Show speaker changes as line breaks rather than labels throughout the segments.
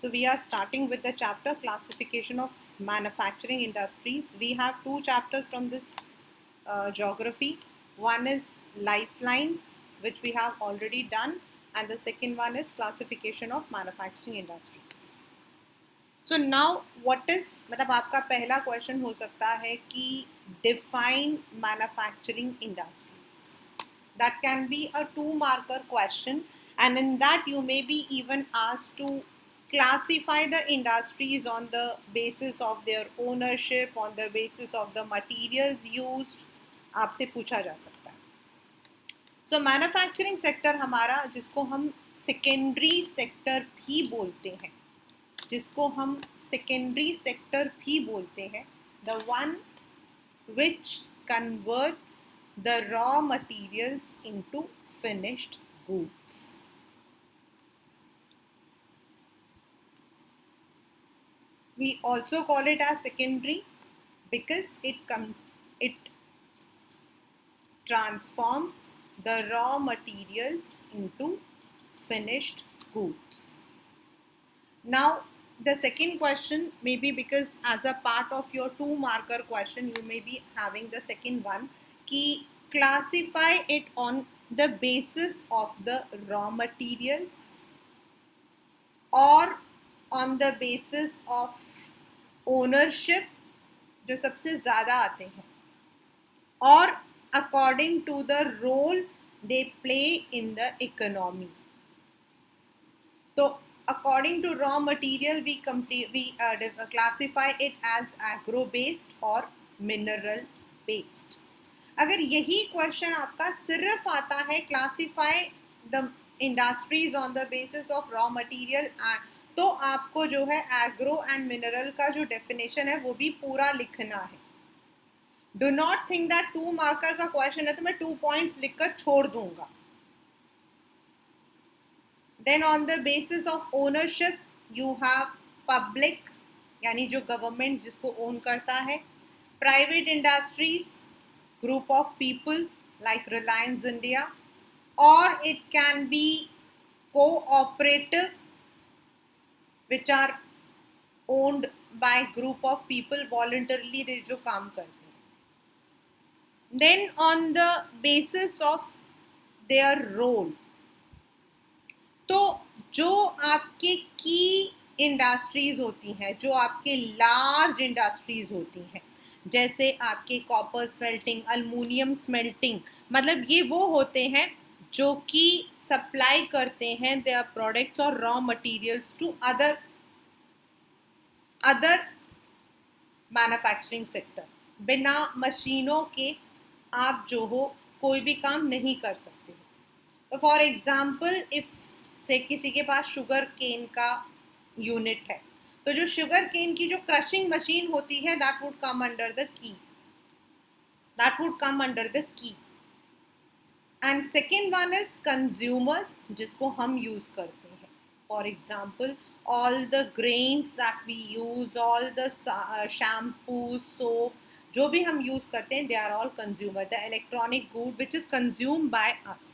So we are starting with the chapter classification of manufacturing industries. We have two chapters from this geography. One is lifelines, which we have already done, and the second one is classification of manufacturing industries. So now what is, मतलब आपका पहला question हो सकता है कि define manufacturing industries. That can be a 2-marker question, and in that you may be even asked to classify the industries on the basis of their ownership, on the basis of the materials used. आपसे पूछा जा सकता है. So manufacturing sector हमारा, जिसको हम secondary sector भी बोलते हैं, the one which converts the raw materials into finished goods. We also call it as secondary because it transforms the raw materials into finished goods. Now the second question, maybe because as a part of your 2-marker question you may be having the second one, कि classify it on the basis of the raw materials or on the basis of ownership, जो सबसे ज़्यादा आते हैं, or according to the role they play in the economy. So according to raw material we classify it as agro based or mineral based. अगर यही question आपका सिर्फ आता है classify the industries on the basis of raw material, तो आपको जो है एग्रो एंड मिनरल का जो डेफिनेशन है वो भी पूरा लिखना है. डू नॉट थिंक दैट 2-मार्कर का क्वेश्चन है तो मैं 2 पॉइंट्स लिखकर छोड़ दूंगा. Then on the basis of ownership you have public, यानी जो गवर्नमेंट जिसको ओन करता है, private industries, group of people like Reliance India, और it can be cooperative which are owned by group of people voluntarily, they जो काम करते हैं. Then on the basis of their role, तो जो आपके की इंडस्ट्रीज होती हैं, जो आपके लार्ज इंडस्ट्रीज होती हैं, जैसे आपके कॉपर स्मेल्टिंग, अल्मुनियम स्मेल्टिंग, मतलब ये वो होते हैं जो कि सप्लाई करते हैं देयर प्रोडक्ट्स और raw materials to other manufacturing sector. बिना मशीनों के आप जो हो कोई भी काम नहीं कर सकते. तो फॉर एग्जाम्पल इफ से किसी के पास शुगर केन का यूनिट है, तो जो शुगर केन की जो क्रशिंग मशीन होती है that would come under the key. And second one is consumers, जिसको हम यूज करते हैं. For example all the grains that we use, all the shampoo, soap, जो भी हम यूज करते हैं, they are all consumer. The electronic good which is consumed by us.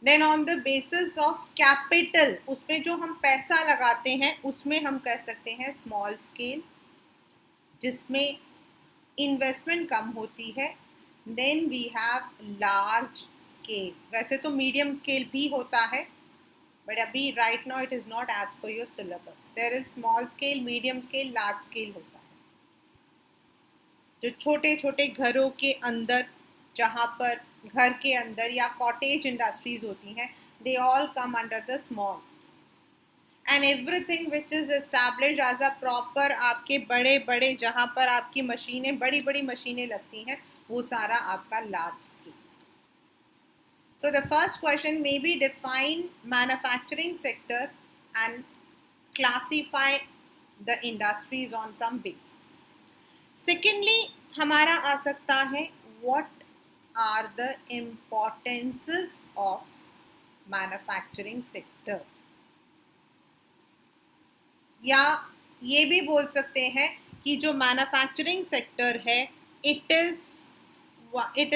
Then on the basis of capital, उसमें जो हम पैसा लगाते हैं उसमें हम कह सकते हैं स्मॉल स्केल, जिसमें इन्वेस्टमेंट कम होती है. Then we have large scale. वैसे तो मीडियम स्केल भी होता है, बट अभी right now it is not as per your syllabus. There is small scale, medium scale, large scale होता है. जो छोटे छोटे घरों के अंदर, जहाँ पर घर के अंदर या कॉटेज इंडस्ट्रीज होती हैं, they all come under the small. And everything which is established as a proper, आपके बड़े बड़े जहाँ पर आपकी मशीनें, बड़ी बड़ी मशीनें लगती हैं, वो सारा आपका large scale. So the first question may be define manufacturing sector and classify the industries on some basis. Secondly, हमारा आ सकता है what are the importances of manufacturing sector, या ये भी बोल सकते हैं कि जो मैन्युफैक्चरिंग सेक्टर है it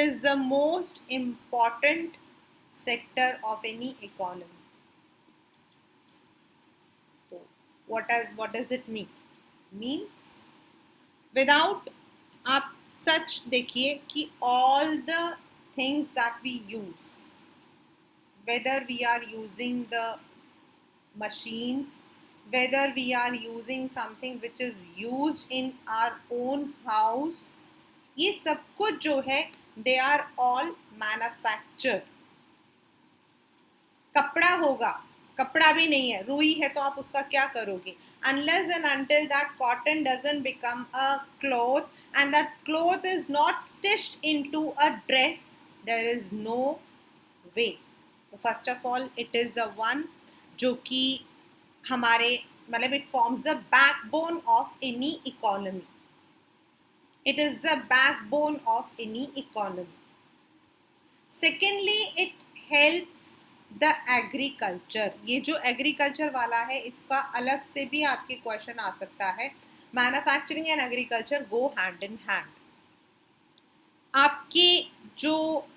is the most important sector of any economy. what does it mean? Means without, आप सच देखिए कि all the things that we use, whether we are using the machines, whether we are using something which is used in our own house, ये सब कुछ जो है they are all manufactured. कपड़ा होगा, कपड़ा भी नहीं है, रुई है तो आप उसका क्या करोगे? Unless and until that cotton doesn't become a cloth and that cloth is not stitched into a dress, there is no way. So first of all, it is the one जो कि हमारे मतलब it forms the backbone of any economy. It is the backbone of any economy. Secondly, it helps the agriculture. ये जो agriculture वाला है इसका अलग से भी आपके क्वेश्चन आ सकता है. Manufacturing and agriculture go hand in hand. आपके जो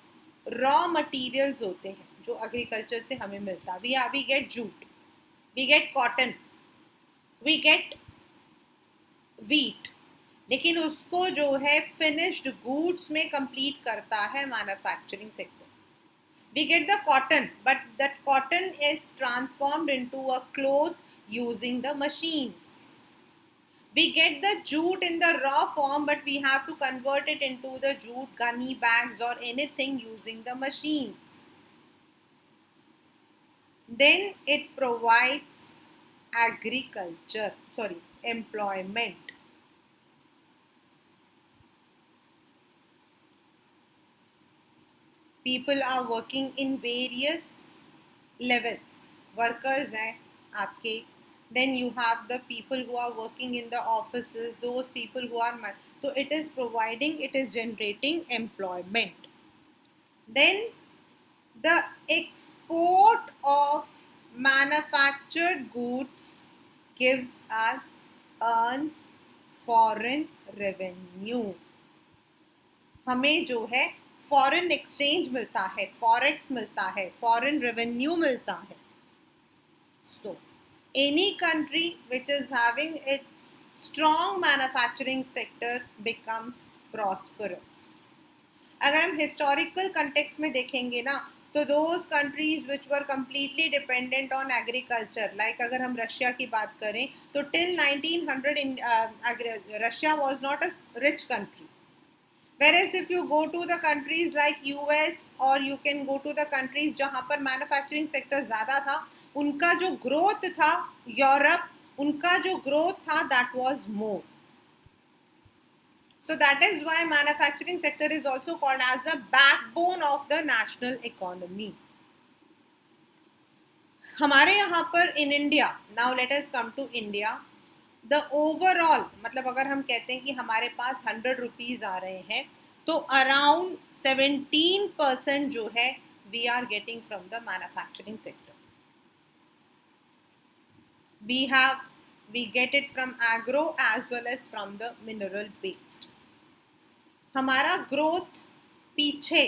रॉ मटेरियल्स होते हैं जो एग्रीकल्चर से हमें मिलता है, we get jute, we get cotton, we get wheat, लेकिन उसको जो है फिनिश्ड गुड्स में कंप्लीट करता है manufacturing sector. We get the cotton, but that cotton is transformed into a cloth using the machines. We get the jute in the raw form, but we have to convert it into the jute gunny bags or anything using the machines. Then it provides employment. People are working in various levels. Workers हैं आपके. Then you have the people who are working in the offices. Those people who are so it is generating employment. Then the export of manufactured goods earns foreign revenue. हमें जो है foreign exchange मिलता है, forex मिलता है, foreign revenue मिलता है. So any country which is having its strong manufacturing sector becomes prosperous. अगर हम हिस्टोरिकल कंटेक्स्ट में देखेंगे ना, तो those countries which were completely dependent on agriculture, like अगर हम रशिया की बात करें तो till 1900 Russia was not a rich country. Whereas if you go to the countries like US or you can go to the countries जहाँ पर manufacturing sector ज़्यादा था, उनका जो ग्रोथ था, यूरोप, उनका जो ग्रोथ था that was more. So that is why manufacturing sector is also called as the backbone of the national economy. हमारे यहाँ पर in India, now let us come to India. The overall मतलब अगर हम कहते हैं कि हमारे पास 100 रुपीज़ आ रहे हैं तो अराउंड 17% जो है we are getting from the manufacturing sector. We get it from agro as well as from the mineral based. हमारा ग्रोथ पीछे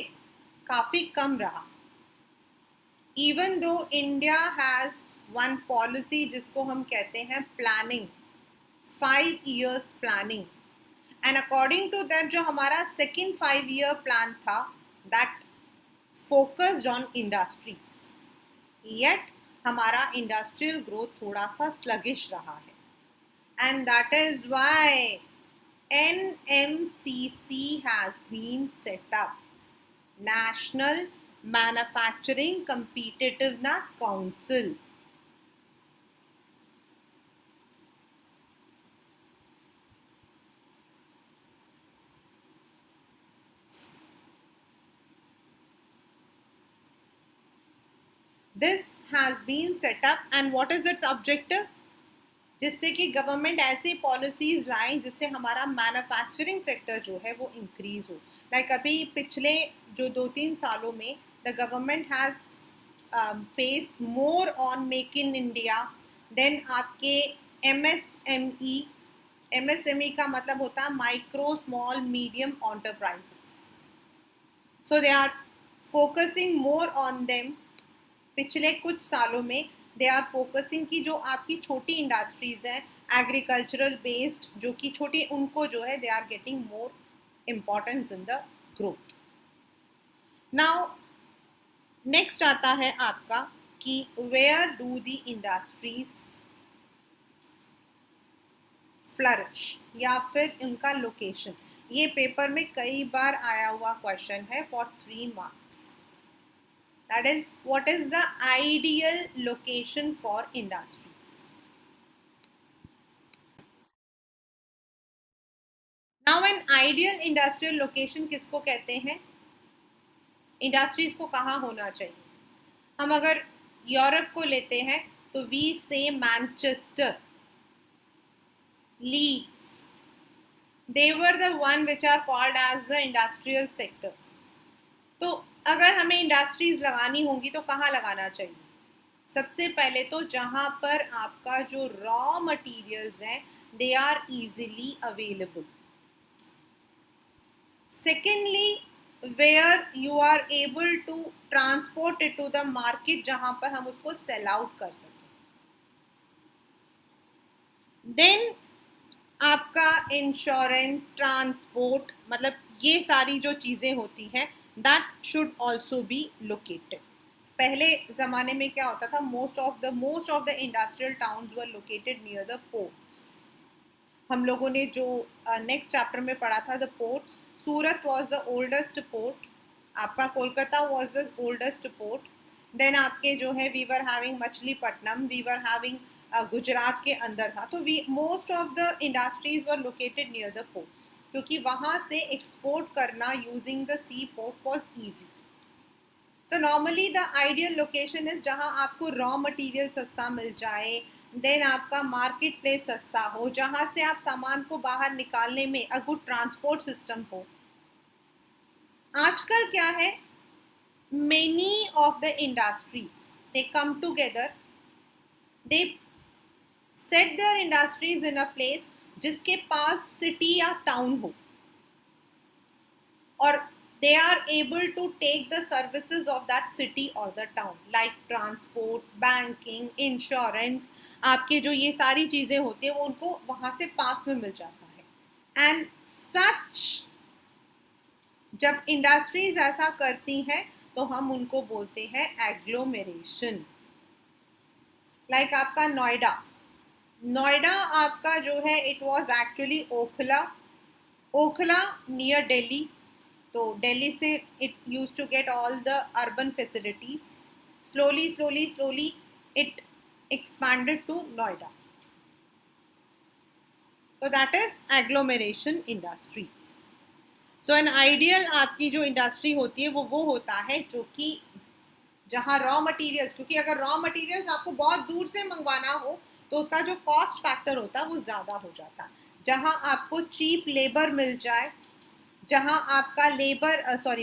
काफ़ी कम रहा. Even though India has one policy जिसको हम कहते हैं planning, 5 years planning, and according to that जो हमारा second 5-year plan था that focused on industries, yet हमारा industrial growth थोड़ा सा sluggish रहा है. And that is why NMCC has been set up, National Manufacturing Competitiveness Council. This has been set up and what is its objective? जिससे कि government ऐसी policies लाएं जिससे हमारा मैन्युफैक्चरिंग सेक्टर जो है वो इंक्रीज हो. लाइक अभी पिछले जो 2-3 सालों में the government has paced more on make in India. Then आपके एमएसएमई का मतलब होता है micro small medium enterprises. So they are focusing more on them. पिछले कुछ सालों में दे आर फोकसिंग की जो आपकी छोटी इंडस्ट्रीज हैं एग्रीकल्चरल बेस्ड जो कि छोटी, उनको जो है they are getting more importance in the growth. Now next आता है आपका कि where do the industries flourish, या फिर उनका लोकेशन. ये पेपर में कई बार आया हुआ क्वेश्चन है for 3 marks. That is what is the ideal location for industries. Now an ideal industrial location किसको कहते हैं? इंडस्ट्रीज को कहाँ होना चाहिए? हम अगर यूरोप को लेते हैं तो we say Manchester, Leeds, they were the one which are called as the industrial sectors. तो अगर हमें इंडस्ट्रीज लगानी होंगी तो कहाँ लगाना चाहिए? सबसे पहले तो जहाँ पर आपका जो रॉ मटेरियल्स हैं they are easily available. Secondly where you are able to transport it to the market, जहाँ पर हम उसको सेल आउट कर सकें. देन आपका इंश्योरेंस, ट्रांसपोर्ट, मतलब ये सारी जो चीज़ें होती हैं that should also be located. पहले ज़माने में क्या होता था, most of the industrial towns were located near the ports. हम लोगों ने जो नेक्स्ट चैप्टर में पढ़ा था the ports, Surat was the oldest port, आपका Kolkata was the oldest port. Then आपके जो है we were having Machilipatnam, we were having Gujarat के अंदर था. तो we most of the industries were located near the ports, क्योंकि वहाँ से एक्सपोर्ट करना using the sea port was easy. So normally the ideal location is जहाँ आपको रॉ मटेरियल सस्ता मिल जाए, देन आपका मार्केट प्लेस सस्ता हो, जहाँ से आप सामान को बाहर निकालने में अ गुड ट्रांसपोर्ट सिस्टम हो. आजकल क्या है, many of the industries they come together, they set their industries in a place जिसके पास सिटी या टाउन हो, और they are able to take the services of that city or the town like transport, banking, insurance. आपके जो ये सारी चीज़ें होती हैं वो उनको वहाँ से पास में मिल जाता है. एंड सच जब इंडस्ट्रीज ऐसा करती हैं तो हम उनको बोलते हैं एग्लोमेरेशन. लाइक आपका नोएडा आपका जो है it was actually Okhla near Delhi. तो दिल्ली से it use to get all the urban facilities. Slowly it expanded to Noida. तो that is agglomeration industries. So an ideal आपकी जो इंडस्ट्री होती है वो होता है जो कि जहाँ रॉ मटेरियल्स, क्योंकि अगर रॉ मटेरियल्स आपको बहुत दूर से मंगवाना हो तो उसका जो कॉस्ट फैक्टर होता है वो ज़्यादा हो जाता है. जहाँ आपको चीप लेबर मिल जाए, जहाँ आपका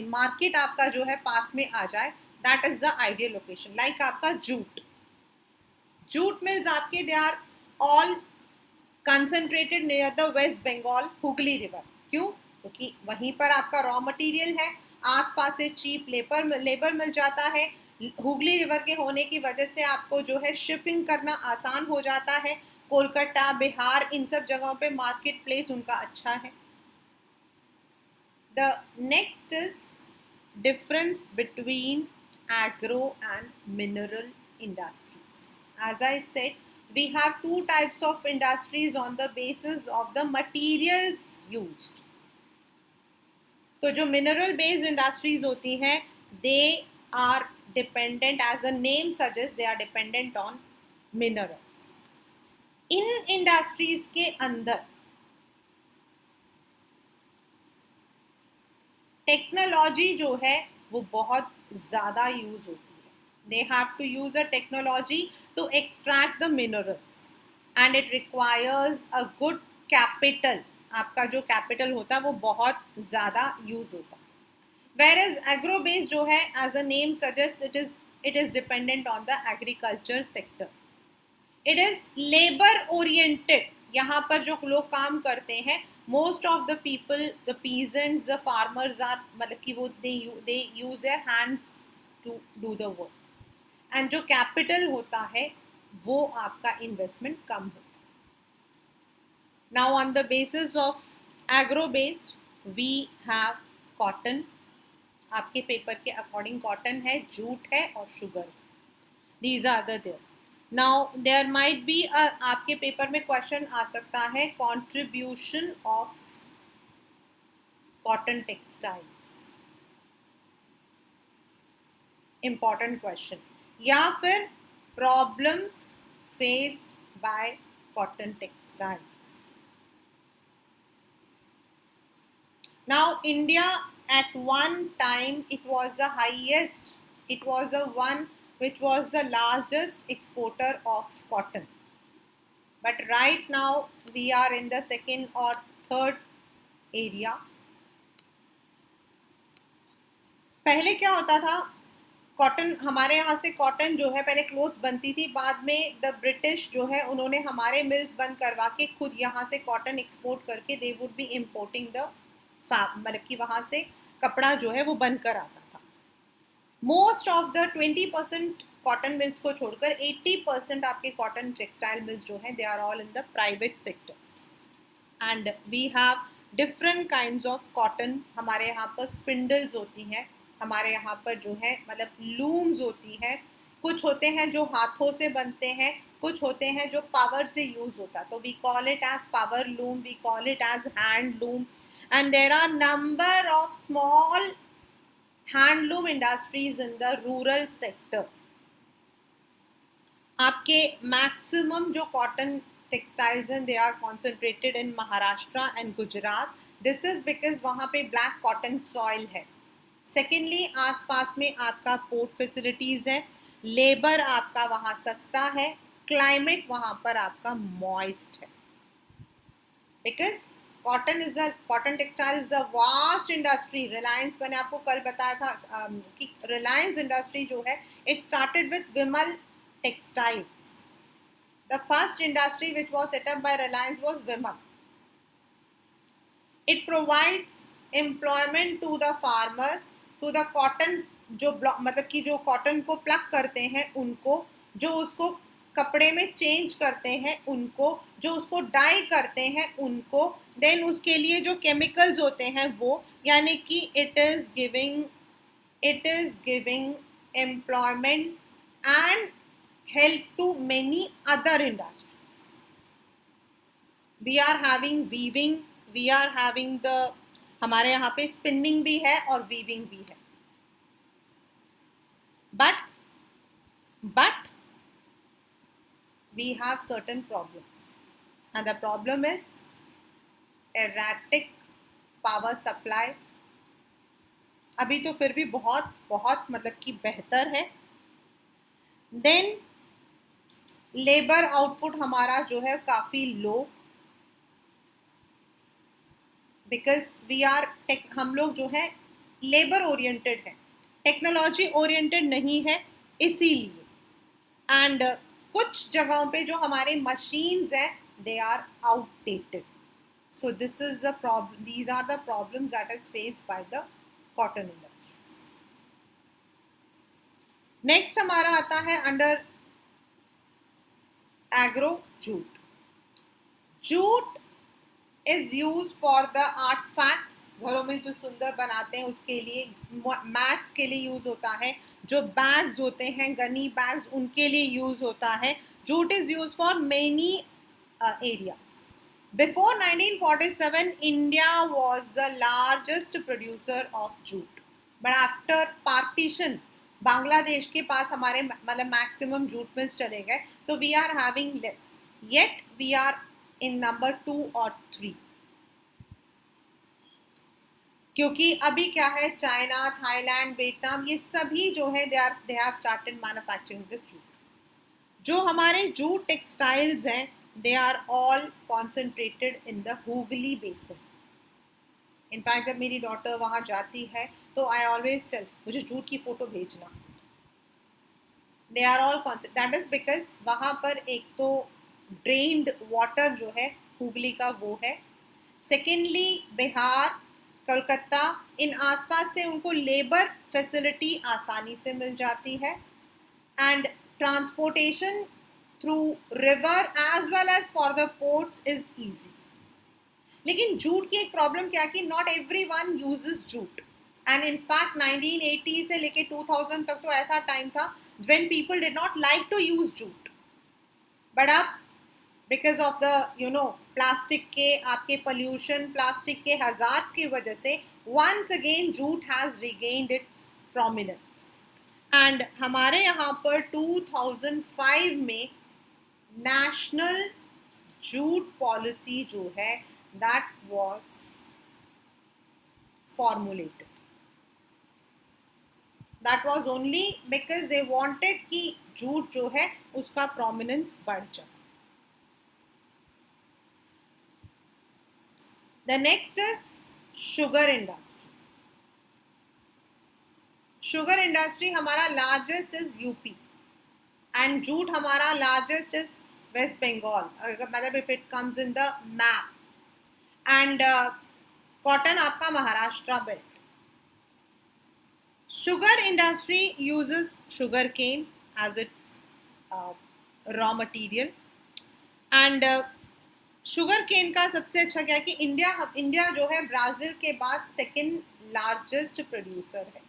मार्केट आपका जो है पास में आ जाए, that is the ideal location. Like आपका जूट मिल्स आपके they are all concentrated near the West Bengal Hooghly river. क्यों? क्योंकि वहीं पर आपका रॉ मटेरियल है, आसपास से चीप लेबर मिल जाता है. हुगली रिवर के होने की वजह से आपको जो है शिपिंग करना आसान हो जाता है. कोलकाता, बिहार, इन सब जगहों पे मार्केट प्लेस उनका अच्छा है. The next is difference between agro and mineral industries. As I said, we have two types of industries on the basis of the materials used. तो जो mineral based industries होती हैं they are dependent, as the name suggests, they are dependent on minerals. In industries के अंदर technology जो है वो बहुत ज़्यादा यूज़ होती है. They have to use a technology to extract the minerals and it requires a good capital. आपका जो कैपिटल होता है वो बहुत ज़्यादा यूज़ होता है. Whereas agro based जो है, as the name suggests, it is dependent on the agriculture sector. It is labor oriented. यहाँ पर जो लोग काम करते हैं, most of the people, the peasants, the farmers are, मतलब कि वो they use their hands to do the work. And जो capital होता है वो आपका इन्वेस्टमेंट कम होता है. Now on the basis of agro based we have cotton. आपके पेपर के अकॉर्डिंग कॉटन है, जूट है और sugar. These are the there. Now there might be आपके पेपर में क्वेश्चन आ सकता है contribution of cotton textiles. Important question. या फिर problems faced by cotton textiles. Now India at one time it was the highest, it was the one which was the largest exporter of cotton, but right now we are in the second or third area. पहले क्या होता था, cotton हमारे यहाँ से cotton जो है पहले क्लोथ्स बनती थी, बाद में द ब्रिटिश जो है उन्होंने हमारे मिल्स बंद करवा के खुद यहाँ से कॉटन एक्सपोर्ट करके दे वुड बी इम्पोर्टिंग द मतलब कि वहाँ से कपड़ा जो है वो बनकर आता था. Most of the 20% cotton mills को छोड़कर 80% आपके कॉटन टेक्सटाइल मिल्स जो हैं they are all in the private sectors. And we have different kinds of cotton. हमारे यहाँ पर स्पिंडल्स होती हैं, हमारे यहाँ पर जो है मतलब लूम्स होती हैं, कुछ होते हैं जो हाथों से बनते हैं, कुछ होते हैं जो पावर से यूज होता है. तो we call it as power loom, we call it as hand loom. And there are number of small handloom industries in the rural sector. आपके maximum जो cotton textiles हैं they are concentrated in Maharashtra and Gujarat. This is because वहाँ पे black cotton soil है. Secondly, आसपास में आपका port facilities है, labor आपका वहाँ सस्ता है, climate वहाँ पर आपका moist है. Because cotton textile is a vast industry. Reliance, मैंने आपको कल बताया था कि रिलायंस इंडस्ट्री जो है it started with Vimal textiles. The first industry which was set up by Reliance was Vimal. It provides employment to the farmers, to the cotton जो मतलब कि जो कॉटन को प्लग करते हैं उनको, जो उसको कपड़े में चेंज करते हैं उनको, जो उसको डाई करते हैं उनको, देन उसके लिए जो केमिकल्स होते हैं वो, यानी कि it is giving employment and help to many other industries. We are having weaving, we are having the, हमारे यहाँ पे स्पिनिंग भी है और वीविंग भी है. but we have certain problems, and the problem is erratic power supply. अभी तो फिर भी बहुत बहुत मतलब कि बेहतर है. देन लेबर आउटपुट हमारा जो है काफ़ी लो, बिकॉज वी आर हम लोग जो है लेबर ओरिएंटेड है, टेक्नोलॉजी ओरिएंटेड नहीं है इसीलिए. एंड कुछ जगहों पे जो हमारे मशीन्स हैं they are outdated. So this is the problem. These are the problems that is faced by the cotton industries. Next हमारा आता है under agro jute. Jute is used for the artifacts. घरों में जो सुंदर बनाते हैं उसके लिए, मैट्स के लिए यूज होता है, जो बैग्स होते हैं गनी बैग्स उनके लिए यूज होता है. Jute is use for many areas. Before 1947, India was the largest producer of jute. But after partition, Bangladesh के पास हमारे मतलब मैक्सिमम जूट मिल्स चले गए, तो we are having less. Yet we are in number 2 or 3. क्योंकि अभी क्या है, चाइना, थाईलैंड, वियतनाम, ये सभी जो है they have started manufacturing the jute. जो हमारे जूट टेक्सटाइल्स हैं they are all concentrated in the Hooghly basin. In fact, जब मेरी डॉटर वहाँ जाती है तो I always tell, मुझे जूट की फोटो भेजना. They are all that is because वहाँ पर एक तो drained water जो है हुगली का वो है. Secondly, बिहार, कलकत्ता, इन आसपास से उनको लेबर फैसिलिटी आसानी से मिल जाती है. And transportation through river as well as for the ports is easy. लेकिन जूट की एक प्रॉब्लम क्या कि not everyone uses jute, and in fact 1980 से लेके 2000 तक तो ऐसा टाइम था when people did not like to use jute, but अब because of the प्लास्टिक के आपके पोल्यूशन, प्लास्टिक के हजार्ड्स की वजह से once again jute has regained its prominence. And हमारे यहाँ पर 2005 में नेशनल जूट पॉलिसी जो है that was formulated. That was only because they wanted कि जूट जो है उसका prominence बढ़ जाए. The next is sugar industry. Sugar industry हमारा largest is UP and jute हमारा largest is West Bengal. मतलब if it comes in the map. And cotton आपका Maharashtra belt. Sugar industry uses sugar cane as its raw material. And sugar cane का सबसे अच्छा क्या है कि इंडिया जो है ब्राज़ील के बाद सेकेंड लार्जेस्ट प्रोड्यूसर है.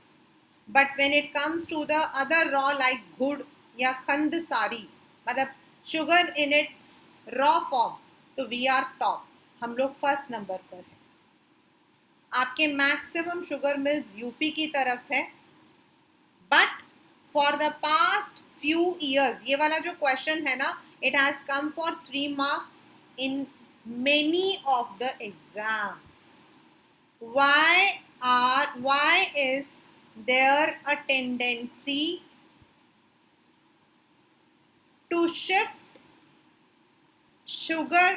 But when it comes to the other raw like गुड़ या खंड सारी, मतलब sugar in its raw form, तो वी आर टॉप, हम लोग फर्स्ट नंबर पर है. आपके मैक्सिमम शुगर मिल्स यूपी की तरफ है. But for the past few years, ये वाला जो क्वेश्चन है ना, it has come for 3 marks in many of the exams. Why is there a tendency to shift sugar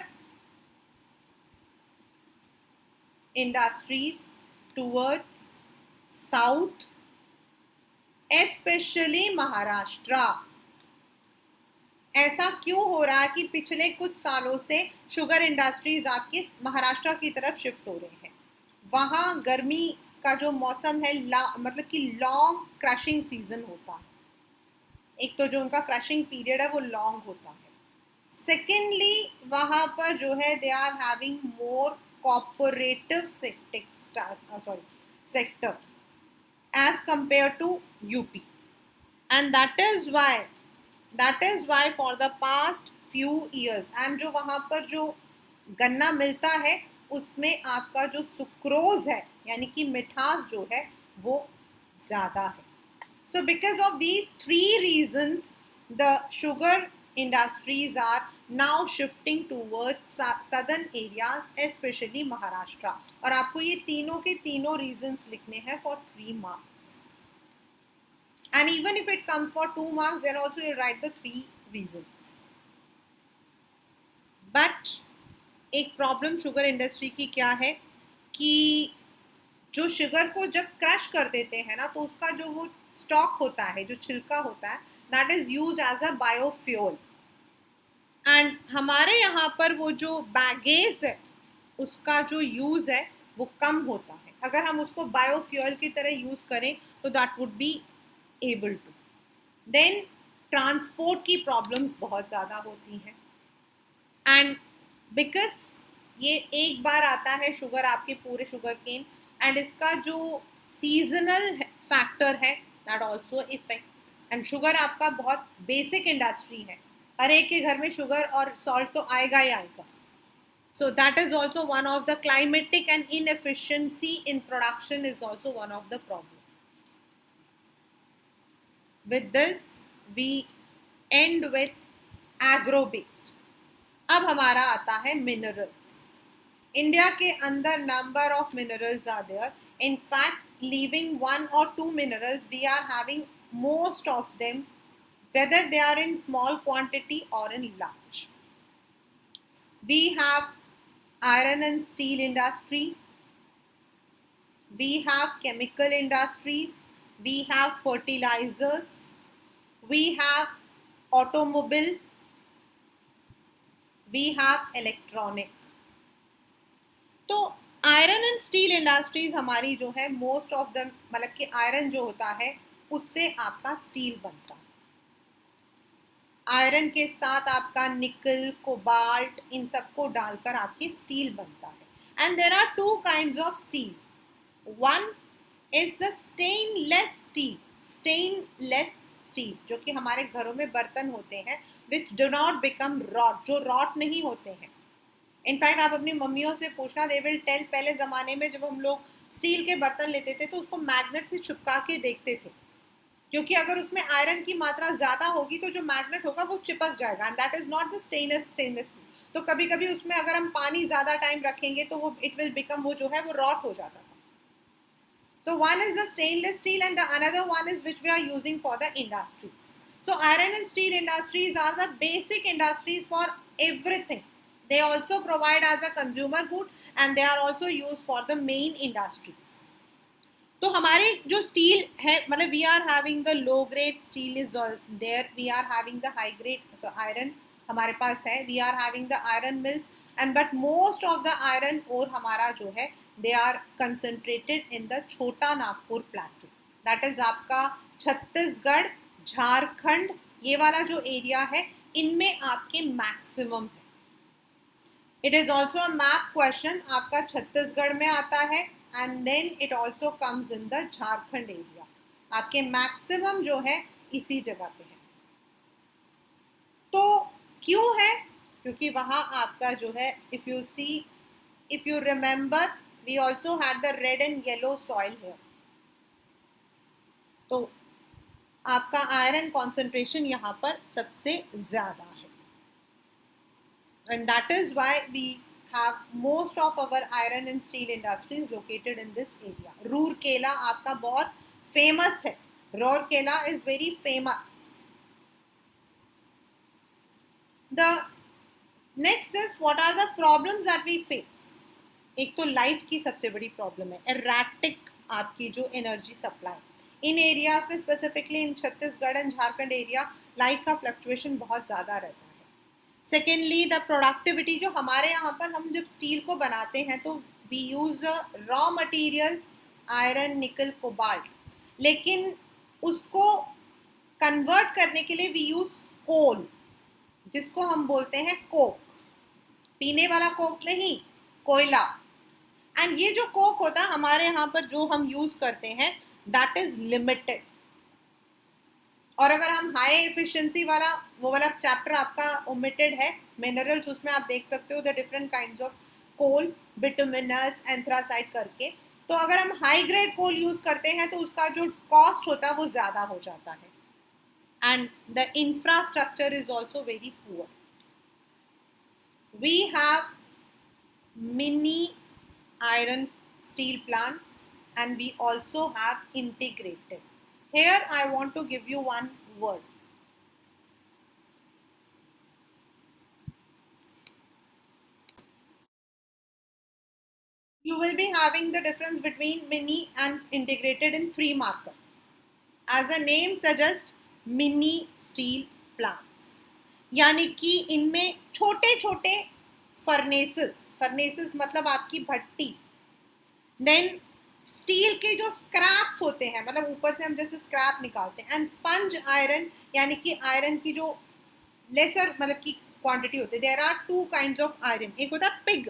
industries towards south, especially Maharashtra? ऐसा क्यों हो रहा है कि पिछले कुछ सालों से शुगर इंडस्ट्रीज आपकी महाराष्ट्र की तरफ शिफ्ट हो रहे हैं? वहाँ गर्मी का जो मौसम है, मतलब कि लॉन्ग क्रशिंग सीजन होता है. एक तो जो उनका क्रशिंग पीरियड है वो लॉन्ग होता है. सेकेंडली वहाँ पर जो है they are having more cooperative sector as compare to UP, and that is why for the past few years, and जो वहाँ पर जो गन्ना मिलता है उसमें आपका जो सुक्रोज है यानी कि मिठास जो है वो ज़्यादा है. So because of these 3 reasons the sugar industries are now shifting towards southern areas, especially Maharashtra. और आपको ये तीनों के तीनों reasons लिखने हैं for 3 marks. And even if it comes for 2 marks, then also you'll write the 3 reasons. But एक problem sugar industry की क्या है कि जो शुगर को जब क्रश कर देते हैं ना, तो उसका जो वो स्टॉक होता है, जो छिलका होता है, that is use as a biofuel. And हमारे यहाँ पर वो जो बैगेज है उसका जो यूज है वो कम होता है. अगर हम उसको बायोफ्यूल की तरह यूज करें तो that would be able to. Then transport की प्रॉब्लम्स बहुत ज़्यादा होती हैं. एंड बिकॉज ये एक बार आता है शुगर आपके पूरे शुगर केन, एंड इसका जो सीजनल फैक्टर है that also effects. And sugar आपका बहुत बेसिक इंडस्ट्री है, हर एक के घर में शुगर और सॉल्ट तो आएगा ही आएगा. So that is also one of the climatic and inefficiency in production is also one of the problems. With this we end with agro based. अब हमारा आता है minerals. इंडिया के अंदर number of minerals are there. In fact, leaving 1 or 2 minerals, we are having most of them, whether they are in small quantity or in large. We have iron and steel industry. We have chemical industries. We have fertilizers. We have automobile. We have electronic. तो iron and steel industries हमारी जो है most of the, मतलब कि iron जो होता है उससे आपका स्टील बनता है. आयरन के साथ आपका निकल, कोबाल्ट, इन सबको डालकर आपकी स्टील बनता है। And there are two kind of steel. One is the stainless steel. Stainless steel जो कि हमारे घरों में बर्तन होते हैं, which do not become rot, जो रॉट नहीं होते हैं। इनफैक्ट आप अपनी मम्मियों से पूछना, दे विल टेल, पहले ज़माने में जब हम लोग स्टील के बर्तन लेते थे तो उसको मैग्नेट से चिपका के देखते थे, क्योंकि अगर उसमें आयरन की मात्रा ज़्यादा होगी तो जो मैग्नेट होगा वो चिपक जाएगा, and that is not the stainless. तो कभी कभी उसमें अगर हम पानी ज़्यादा टाइम रखेंगे तो वो इट विल बिकम, वो जो है वो रॉट हो जाता था। So one is the stainless steel and the another one is which we are using for the industries. So iron and steel industries are the basic industries for everything. They also provide as a consumer good and they are also used for the main industries. तो हमारे जो steel है, मतलब we are having the low grade steel is there, we are having the high grade iron हमारे पास है, we are having the iron mills and but most of the iron और हमारा जो है they are concentrated in the Chota Nagpur प्लेटू, that is आपका छत्तीसगढ़, झारखंड, ये वाला जो एरिया है इनमें आपके मैक्सिमम है। It is also a map question, आपका छत्तीसगढ़ में आता है and then it also comes in the Jharkhand area, आपके मैक्सिमम जो है इसी जगह पे है। तो क्यों है? क्योंकि वहाँ आपका जो है, if you see, if you remember, we also had the red and yellow soil here, तो आपका आयरन कॉन्सेंट्रेशन यहाँ पर सबसे ज़्यादा है, and that is why we have most of our iron and steel industries located in this area. Rourkela आपका बहुत famous है, Rourkela is very famous. The next is what are the problems that we face. एक तो light की सबसे बड़ी problem है, erratic आपकी जो एनर्जी सप्लाई इन एरियाज में, specifically in Chhattisgarh and Jharkhand area light का फ्लक्चुएशन बहुत ज़्यादा रहता है। सेकेंडली द प्रोडक्टिविटी, जो हमारे यहाँ पर हम जब स्टील को बनाते हैं तो we use raw materials iron, nickel, cobalt, लेकिन उसको कन्वर्ट करने के लिए वी यूज़ कोल, जिसको हम बोलते हैं कोक, पीने वाला कोक नहीं, कोयला। एंड ये जो कोक होता है हमारे यहाँ पर जो हम यूज़ करते हैं दैट इज़ लिमिटेड, और अगर हम हाई एफिशिएंसी वाला, वो वाला चैप्टर आपका ओमिटेड है मिनरल्स, उसमें आप देख सकते हो the different kinds of coal, bituminous, anthracite करके। तो अगर हम हाई ग्रेड कोल यूज़ करते हैं तो उसका जो कॉस्ट होता है वो ज़्यादा हो जाता है, and the infrastructure is also very poor. We have mini iron steel plants and we also have integrated. Here I want to give you one word. You will be having the difference between mini and integrated in 3 marker. As the name suggests, mini steel plants, यानी कि इनमें छोटे छोटे furnaces मतलब आपकी भट्टी, then steel के जो scraps होते हैं, मतलब ऊपर से हम जैसे स्क्रैप निकालते हैं, एंड स्पंज आयरन, यानी कि आयरन की जो लेसर मतलब की क्वांटिटी होती है। There are two kinds of iron, एक होता है पिग,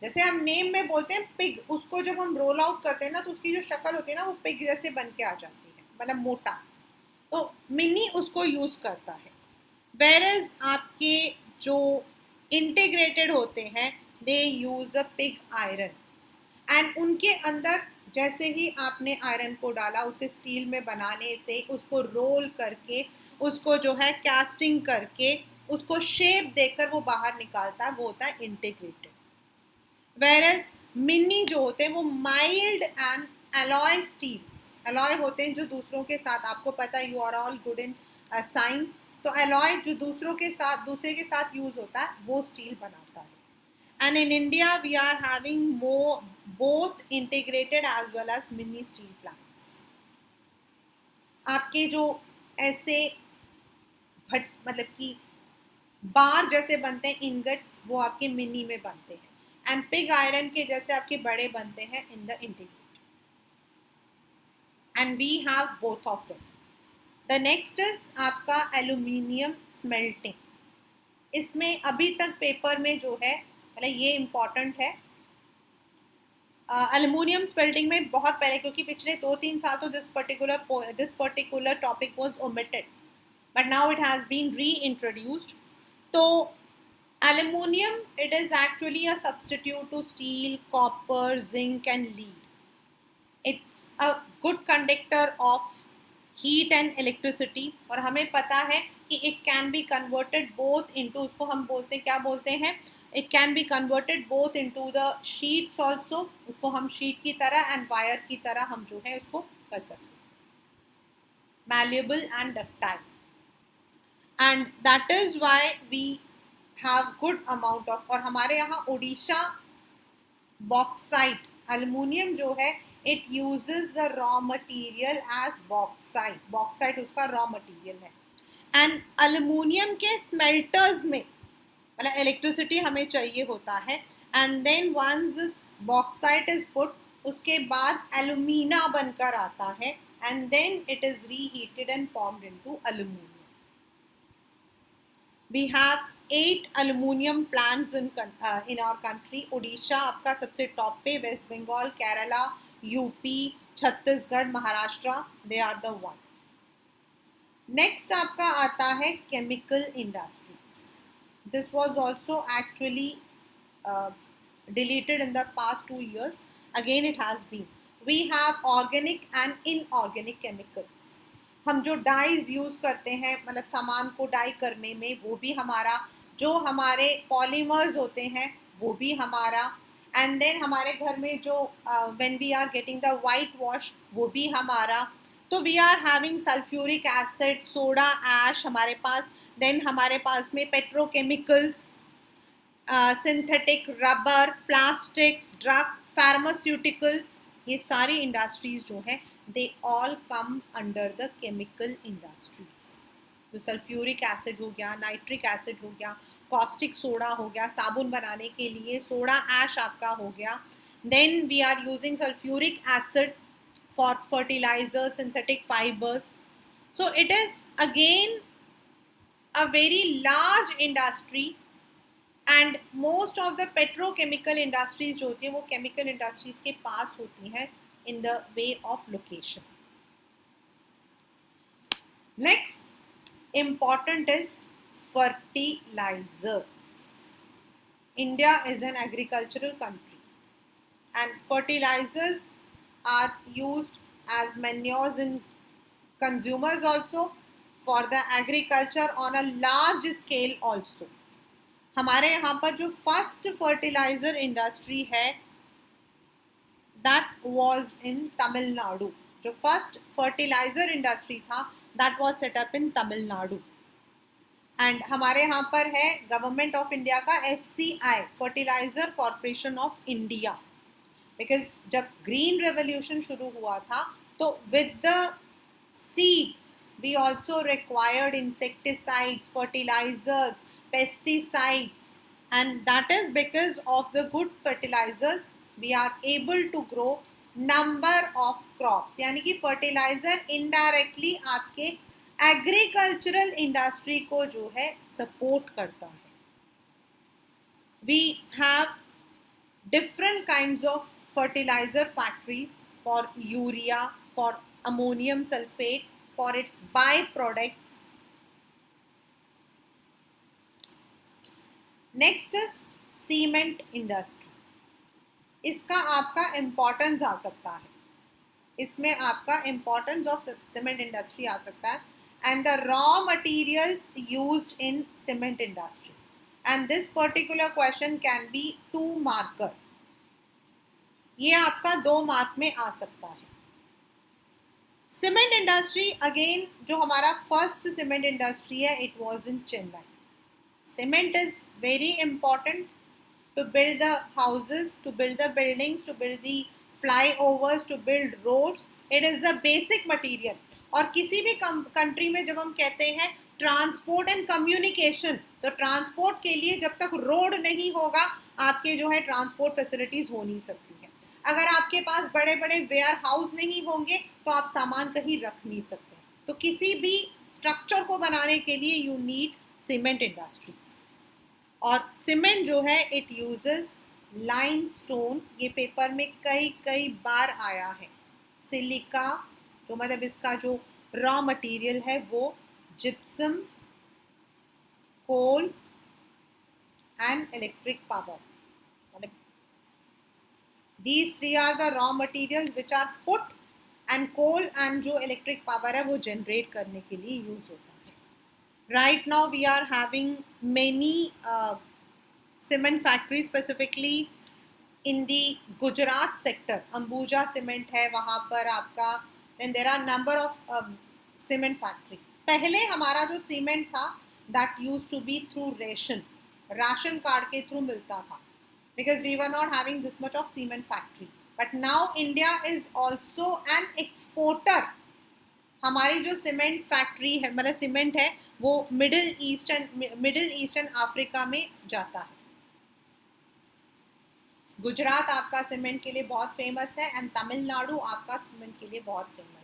जैसे हम नेम में बोलते हैं पिग, उसको जब हम रोल आउट करते हैं ना तो उसकी जो शक्ल होती है ना वो पिग जैसे बन के आ जाती है, मतलब मोटा, तो मिनी उसको यूज करता है। वेयरएज आपके जो इंटीग्रेटेड होते हैं they use a pig iron, and उनके अंदर जैसे ही आपने आयरन को डाला, उसे स्टील में बनाने से, उसको रोल करके, उसको जो है कास्टिंग करके, उसको शेप देकर वो बाहर निकालता है, वो होता है इंटीग्रेटेड। वेयरएज मिनी जो होते हैं वो mild and alloy steels, alloy होते हैं जो दूसरों के साथ, आपको पता है you are all good in science, तो अलॉय जो दूसरे के साथ यूज होता है वो स्टील बनाता है। And in India, we are having both integrated as well as mini steel plants. आपके जो ऐसे मतलब कि बार जैसे बनते हैं इनगट्स, वो आपके मिनी में बनते हैं, एंड पिग आयरन के जैसे आपके बड़े बनते हैं in the integrated, and we have both of them. The next is आपका एल्यूमिनियम स्मेल्टिंग। इसमें अभी तक पेपर में जो है मतलब ये इम्पॉर्टेंट है, एल्युमिनियम स्मेल्टिंग में बहुत पहले, क्योंकि पिछले 2-3 साल तो this particular topic was omitted, but now it has been reintroduced. तो aluminium, it is actually a substitute to steel, copper, zinc and lead. It's a good conductor of heat and electricity, और हमें पता है कि it can be converted both into, उसको हम क्या बोलते हैं, it can be converted both into the sheets also, उसको हम sheet की तरह and wire की तरह हम जो है उसको कर सकते हैं, malleable and ductile, and that is why we have good amount of, और हमारे यहाँ उड़ीसा बॉक्साइट एल्युमिनियम जो है it uses the raw material as bauxite, bauxite उसका रॉ मटेरियल है। एंड एल्युमिनियम के स्मेल्टर्स में मतलब इलेक्ट्रिसिटी हमें चाहिए होता है, and then once this bauxite is put, उसके बाद एल्यूमिना बनकर आता है, and then it is reheated and formed into aluminium. We have 8 aluminium plants in our country. Orissa आपका सबसे टॉप पे, West Bengal, Kerala, UP, Chhattisgarh, Maharashtra, they are the one. Next आपका आता है chemical industries. This was also actually deleted in the past 2 years. Again it has been. We have organic and inorganic chemicals. हम जो dies use करते हैं मतलब सामान को डाई करने में, वो भी हमारा, जो हमारे पॉलीमर्स होते हैं वो भी हमारा, एंड देन हमारे घर में जो when we are getting the white wash वो भी हमारा. तो we are having sulphuric acid, soda ash हमारे पास, देन हमारे पास में petrochemicals, synthetic rubber, plastics, drug, pharmaceuticals, ये सारी इंडस्ट्रीज जो हैं they all come under the chemical industries. तो सल्फ्यूरिक एसिड हो गया, नाइट्रिक एसिड हो गया, कॉस्टिक सोडा हो गया, साबुन बनाने के लिए सोडा ऐश आपका हो गया, then we are using sulphuric acid for fertiliser, synthetic fibres. So it is again a very large industry, and most of the petrochemical industries जो होती है वो केमिकल इंडस्ट्रीज के पास होती हैं in the way of location. Next important is fertilizers. India is an agricultural country and fertilizers are used as manures in consumers also, for the agriculture on a large scale also. हमारे यहाँ पर जो first fertiliser industry है that was in Tamil Nadu. जो first fertiliser industry था that was set up in Tamil Nadu. And हमारे यहाँ पर है गवर्नमेंट ऑफ इंडिया का FCI, fertiliser corporation of India, because जब ग्रीन रेवोल्यूशन शुरू हुआ था तो with the seeds we also required insecticides, fertilisers, pesticides, and that is because of the good fertilisers we are able to grow number of crops. यानी कि fertiliser indirectly आपके agricultural industry को जो है सपोर्ट करता है. We have different kinds of fertilizer factories for urea, for ammonium sulfate, for its byproducts. Next is cement industry. इसका आपका इम्पोर्टेंस आ सकता है, इसमें आपका इम्पोर्टेंस ऑफ सीमेंट इंडस्ट्री आ सकता है, and the raw materials used in cement industry, and this particular question can be 2 marker. ये आपका 2 मार्क में आ सकता है. सीमेंट इंडस्ट्री अगेन जो हमारा फर्स्ट सीमेंट इंडस्ट्री है it was in Chennai. Cement is very important to build the houses, to build the buildings, to build the flyovers, to build roads. It is the basic material. और किसी भी country में जब हम कहते हैं transport and communication, तो transport के लिए जब तक रोड नहीं होगा आपके जो है ट्रांसपोर्ट फैसिलिटीज हो नहीं सकती है. अगर आपके पास बड़े बड़े वेयर हाउस नहीं होंगे तो आप सामान कहीं रख नहीं सकते. तो किसी भी स्ट्रक्चर को बनाने के लिए यू नीड सीमेंट इंडस्ट्रीज। और सीमेंट जो है इट यूजेस लाइमस्टोन, ये पेपर में कई कई बार आया है। सिलिका, जो मतलब इसका जो रॉ मटेरियल है वो gypsum, coal and electric power, मतलब these three are the raw materials which are put, and coal and जो electric power है वो generate करने के लिए use होता है। Right now we are having many cement factories, specifically in the Gujarat sector, Ambuja cement है वहाँ पर आपका, then there are number of cement factory। पहले हमारा जो सीमेंट था that used to be through ration card के थ्रू मिलता था, because we were not having this much of cement factory, but now India is also an exporter। हमारी जो cement factory है, मतलब सीमेंट है, वो मिडिल ईस्टर्न अफ्रीका में जाता है। गुजरात आपका सीमेंट के लिए बहुत फेमस है एंड तमिलनाडु आपका सीमेंट के लिए बहुत फेमस है।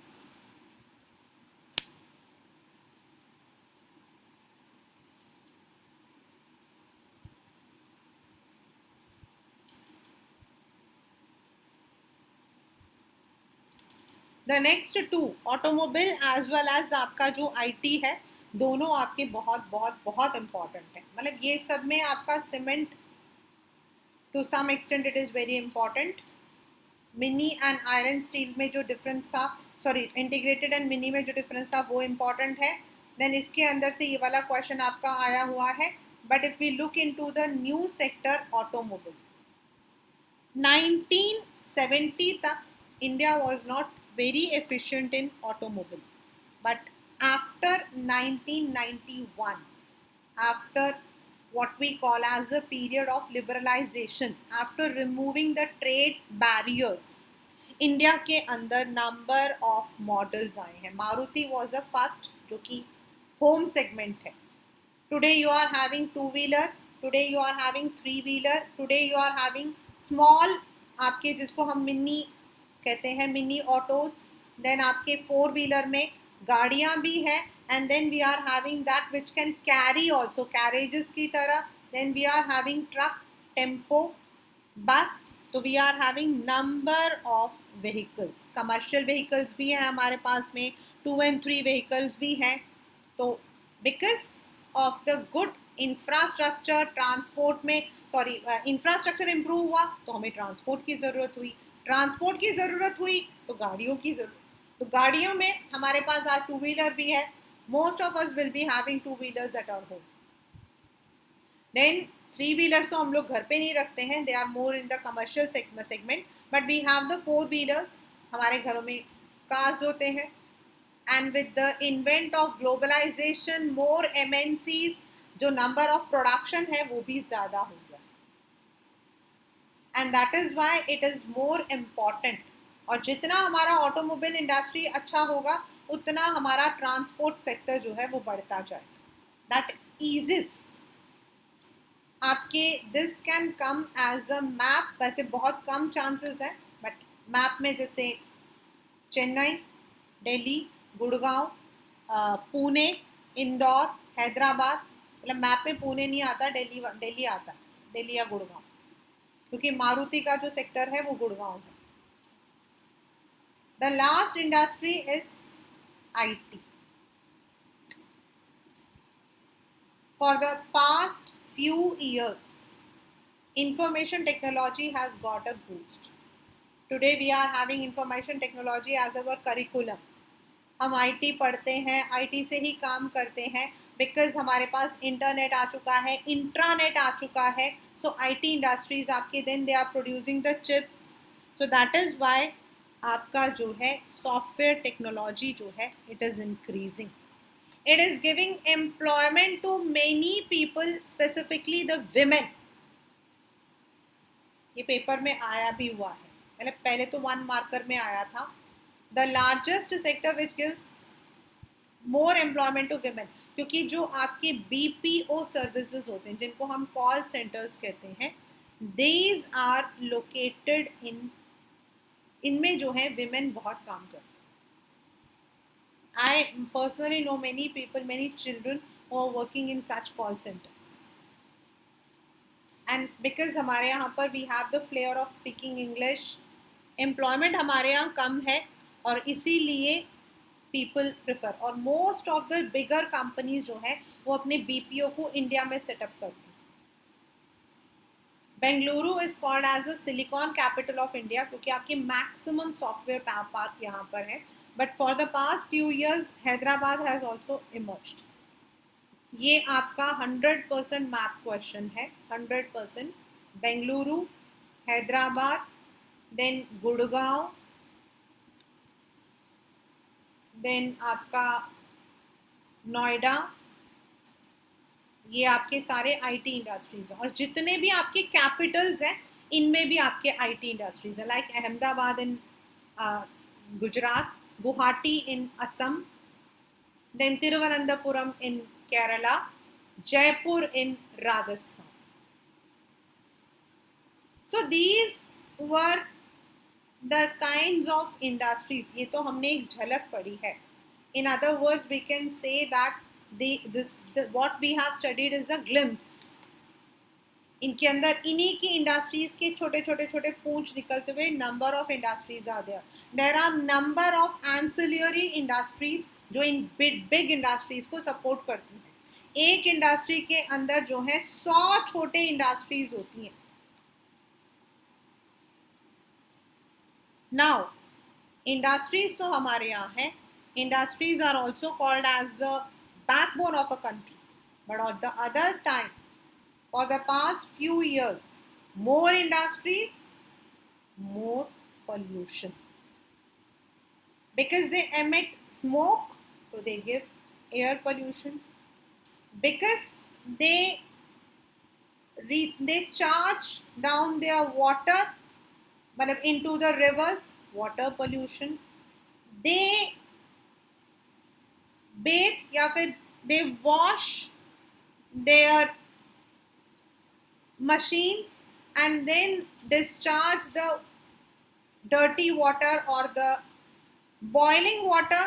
The next two automobile as well as आपका जो आईटी है, दोनों आपके बहुत बहुत बहुत इंपॉर्टेंट है। मतलब ये सब में आपका cement to some extent it is very important. Mini and iron steel में जो डिफरेंस था, सॉरी इंटीग्रेटेड एंड मिनी में जो डिफरेंस था वो इम्पॉर्टेंट है। देन इसके अंदर से ये वाला क्वेश्चन आपका आया हुआ है, but if we look into the new sector automobile, 1970 तक India was not very efficient in automobile, but after 1991, after what we call as the period of liberalization, after removing the trade barriers, India के अंदर number of models आए हैं। Maruti was the first जो कि home segment है। Today you are having two wheeler, today you are having three wheeler, today you are having small, आपके जिसको हम मिनी कहते हैं, मिनी ऑटोज। देन आपके फोर व्हीलर में गाड़ियाँ भी हैं, and then we are having that which can carry also, carriages की तरह। Then we are having truck, tempo, bus. तो we are having number of vehicles, commercial vehicles भी हैं हमारे पास में, 2 and 3 व्हीकल्स भी हैं। तो because of the good infrastructure, transport में सॉरी इंफ्रास्ट्रक्चर इम्प्रूव हुआ तो हमें ट्रांसपोर्ट की ज़रूरत हुई, ट्रांसपोर्ट की ज़रूरत हुई तो गाड़ियों की ज़रूरत, तो गाड़ियों में हमारे पास आज टू व्हीलर भी है। Most of us will be having two wheelers at our home. Then three wheelers तो हम लोग घर पे नहीं रखते हैं, they are more in the commercial segment, but we have the four wheelers, हमारे घरों में कार्स होते हैं। And with the invent of globalisation, more MNCs, जो नंबर ऑफ प्रोडक्शन है वो भी ज़्यादा हो गया, and that is why it is more important. और जितना हमारा ऑटोमोबाइल इंडस्ट्री अच्छा होगा उतना हमारा ट्रांसपोर्ट सेक्टर जो है वो बढ़ता जाएगा। दैट ईजेस आपके, this can come as a map, वैसे बहुत कम चांसेस हैं, बट मैप में जैसे चेन्नई, दिल्ली, गुड़गांव, पुणे, इंदौर, हैदराबाद, मतलब मैप में पुणे नहीं आता, दिल्ली आता है, दिल्ली या गुड़गांव, क्योंकि मारुति का जो सेक्टर है वो गुड़गांव है। The last industry is IT. For the past few years, information technology has got a boost. Today we are having information technology as our curriculum. हम IT पढ़ते हैं, IT से ही काम करते हैं, बिकॉज हमारे पास इंटरनेट आ चुका है, इंट्रानेट आ चुका है। सो IT इंडस्ट्रीज आपके then they are producing the chips, so that is why आपका जो है सॉफ्टवेयर टेक्नोलॉजी जो है it is increasing. It is giving employment to many people, specifically the women. ये पेपर में आया भी हुआ है, मतलब पहले तो 1 मार्कर में आया था। The largest sector which gives more employment to women, क्योंकि जो आपके BPO सर्विसेज होते हैं जिनको हम कॉल सेंटर्स कहते हैं, these are located in, इनमें जो है women बहुत काम करते हैं। I personally know many people, many children or working in such call centers. And because हमारे यहाँ पर we have the flair of speaking English, employment हमारे यहाँ कम है और इसीलिए people prefer, और most of the bigger companies जो है वो अपने BPO को इंडिया में सेटअप करती हैं. Bengaluru is called as the silicon capital of India क्योंकि आपके मैक्सिमम सॉफ्टवेयर पार्क यहाँ पर है. But for the past few years Hyderabad has also emerged. ये आपका 100% मैप क्वेश्चन है. 100% बेंगलुरु, हैदराबाद, देन गुड़गांव, देन आपका नोएडा, ये आपके सारे आईटी इंडस्ट्रीज हैं. और जितने भी आपके कैपिटल्स हैं इनमें भी आपके आईटी इंडस्ट्रीज हैं. Like Ahmedabad in Gujarat, Guwahati in Assam, then Thiruvananthapuram in Kerala, Jaipur in Rajasthan. So these were the kinds of industries. ये तो हमने एक झलक पढ़ी है. In other words we can say that what we have studied is a glimpse. इनके अंदर इन्हीं की इंडस्ट्रीज के छोटे छोटे छोटे पूंछ निकलते हुए number of industries are there. There are number of ancillary industries जो इन बिग इंडस्ट्रीज को सपोर्ट करती हैं. एक इंडस्ट्री के अंदर जो है 100 छोटे इंडस्ट्रीज होती हैं. नाउ इंडस्ट्रीज तो हमारे यहाँ है. Industries are also called as the backbone of a country, but at the other time, for the past few years, more industries, more pollution, because they emit smoke, so they give air pollution. Because they charge down their water into the rivers, water pollution. They bathe या फिर they wash their machines and then discharge the dirty water or the boiling water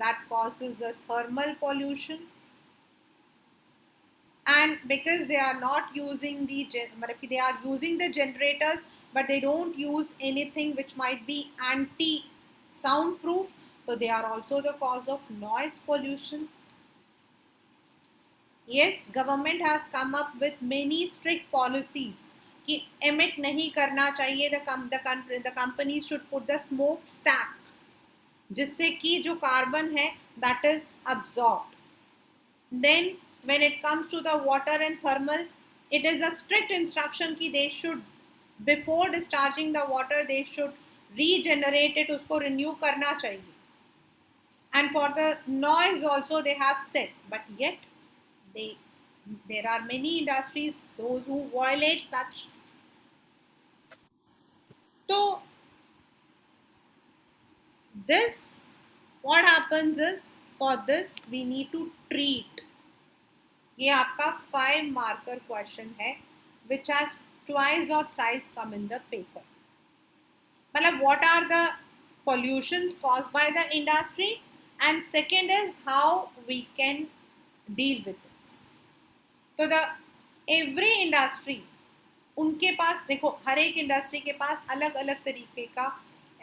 that causes the thermal pollution. And because they are not using they are using the generators but they don't use anything which might be anti soundproof, so they are also the cause of noise pollution. Yes, government has come up with many strict policies कि emit नहीं करना चाहिए. The companies should put the smoke stack जिससे कि जो carbon है that is absorbed. Then when it comes to the water and thermal, it is a strict instruction कि they should, before discharging the water, they should regenerate it, उसको renew करना चाहिए. And for the noise also they have said, but yet there are many industries those who violate such. So this, what happens is, for this we need to treat. ये आपका 5 marker question है which has twice or thrice come in the paper. मतलब what are the pollutions caused by the industry, and second is how we can deal with it. तो the every industry, उनके पास देखो हर एक industry के पास अलग अलग तरीके का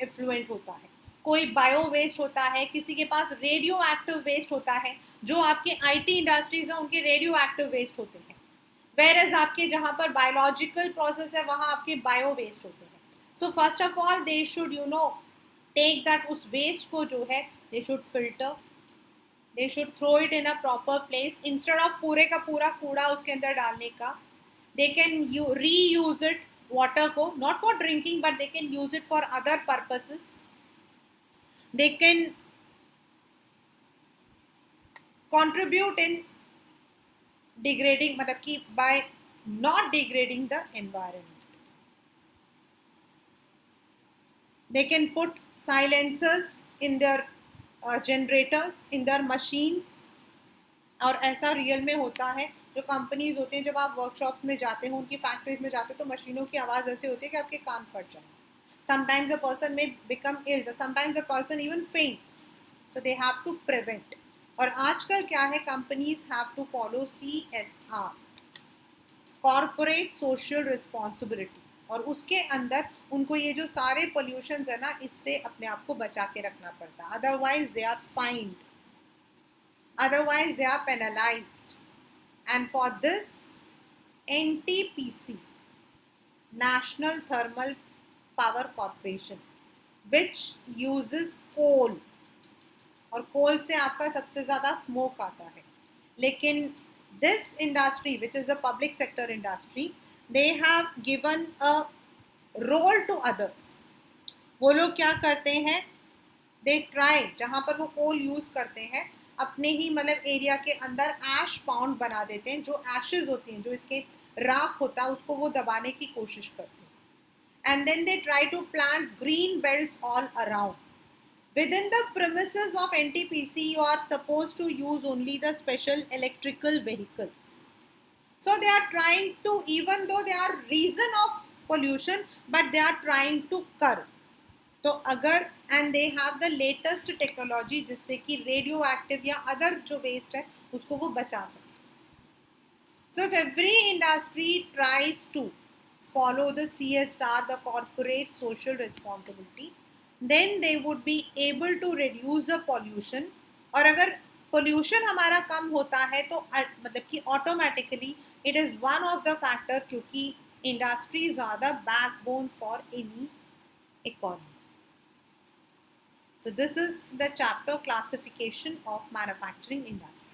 एफ्लुएंट होता है. कोई बायो वेस्ट होता है, किसी के पास रेडियो एक्टिव वेस्ट होता है. जो आपके आईटी इंडस्ट्रीज हैं उनके रेडियो एक्टिव वेस्ट होते हैं, वेयर आपके जहाँ पर बायोलॉजिकल प्रोसेस है वहाँ आपके बायो वेस्ट होते हैं. So first of all they should take that, उस वेस्ट को जो है they should filter, they should throw it in a proper place instead of पूरे का पूरा कूड़ा उसके अंदर डालने का. they can reuse it, water को, not for drinking but they can use it for other purposes. they can contribute in degrading, मतलब कि by not degrading the environment. they can put silencers in their generators in their machines. और ऐसा real में होता है. जो companies होते हैं, जब आप वर्कशॉप्स में जाते हो, उनकी फैक्ट्रीज में जाते हो, तो मशीनों की आवाज़ ऐसे होती है कि आपके कान फट जाए. Sometimes a person may become ill, sometimes a person even faints, so they have to prevent. और आजकल क्या है, companies have to follow CSR, corporate social responsibility, और उसके अंदर उनको ये जो सारे पोल्यूशन है ना, इससे अपने आप को बचा के रखना पड़ता है, otherwise they are fined, otherwise they are penalized. And for this, NTPC, National Thermal Power Corporation, which uses coal, और कोल से आपका सबसे ज़्यादा स्मोक आता है, लेकिन this industry which is a public sector industry, they have given a role to others. वो लोग क्या करते हैं, दे ट्राई, जहाँ पर वो कोल यूज़ करते हैं, अपने ही मतलब एरिया के अंदर ऐश पाउंड बना देते हैं, जो एशेज होती हैं, जो इसके राख होता है, उसको वो दबाने की कोशिश करते हैं. And then they try to plant green belts all around. Within the premises of NTPC, you are supposed to use only the special electrical vehicles. So they are trying to, even though they are reason of pollution, but they are trying to curb. तो अगर, and they have the latest technology जिससे कि radioactive या other जो waste है उसको वो बचा सके. So if every industry tries to follow the CSR, the corporate social responsibility, then they would be able to reduce the pollution. और अगर पोल्यूशन हमारा कम होता है तो मतलब कि automatically it is one of the factor, क्योंकि industries are the backbones for any economy. So this is the chapter classification of manufacturing industry.